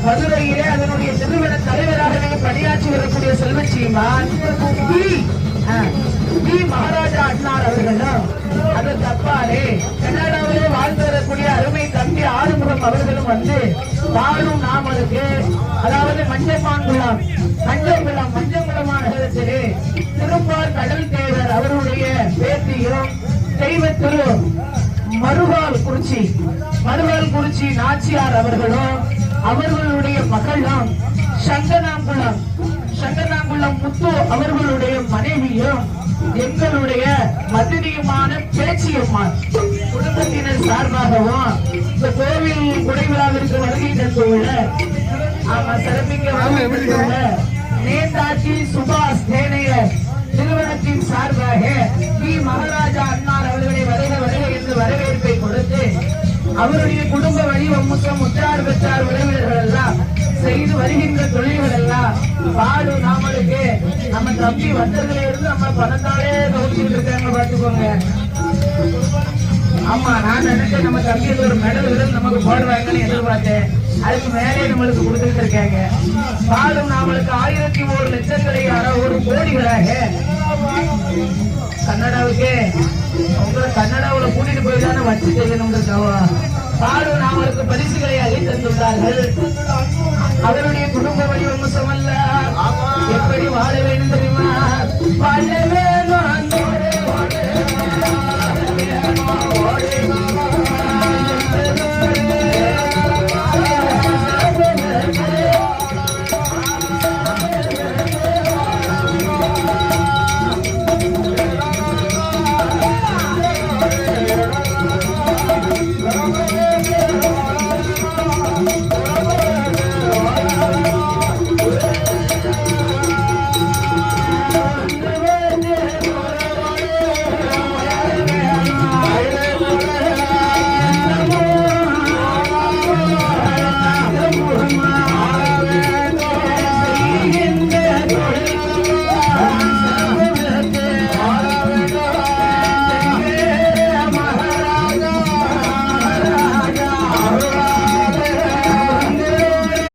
மதுரையிலே அதனுடைய நிறுவன தலைவராகவே பணியாற்றி வரக்கூடிய செல்வச்சிமான் மகாராஜா அண்ணார் அவர்களும் அதற்கு அப்பாலே கனடாவிலே வாழ்ந்து வரக்கூடிய அருமை தம்பி ஆறுமுகம் அவர்களும் வந்து வாழும் நாமலுக்கு அதாவது மஞ்சப்பான்குளம் மஞ்சங்குளமான இடத்திலே திருப்பார் கடல் தேவர் அவருடைய பேத்தியும் தெய்வ திரு மறுவால் குறிச்சி நாச்சியார் அவர்களும் அவர்களுடைய மகளும் சங்கனாங்குளம் முத்து அவர்களுடைய மனைவியும் எங்களுடைய மதினியுமான பேச்சியம்மாள் குடும்பத்தினர் சார்பாகவும் இந்த கோவில் குடைவிழாவிற்கு வருகை தந்துள்ள சிறப்பிக்க நேதாஜி சுபாஷ் தேனையர் நிறுவனத்தின் சார்பாக மகாராஜா அண்ணார் அவர்களை வருக என்று வரவேற்பை கொடுத்து அவருடைய குடும்ப வழிவம்சம் உற்றார் பெற்றார் உறவினர்கள் எல்லாம் செய்து வருகின்ற தொழில்கள் எல்லாம் பாடு நாமளுக்கு நம்ம தம்பி வந்ததுல இருந்து நம்ம பணத்தாலே கவனிச்சுட்டு இருக்காங்க பாத்துக்கோங்க. ஆமா, நான் நினைச்சேன் நம்ம தம்பிக்கு ஒரு மெடல் நமக்கு போடுவாங்கன்னு எதிர்பார்த்தேன். அதுக்கு மேலே நம்மளுக்கு கொடுத்துட்டு இருக்காங்க. பாடும் நாமளுக்கு 1001 லட்சங்களை 1 கோடிகளாக கன்னடாவுக்கு உங்களை கன்னடாவுல கூட்டிட்டு போய் தானே வச்சு செய்யணும்ன்றதுக்காக பாடும் நாமளுக்கு பரிசுகளை அளித்தந்துள்ளார்கள். அவருடைய குடும்ப வடிவம்சம் அல்ல எப்படி வாழ வேண்டும் தெரியுமா? வாழவே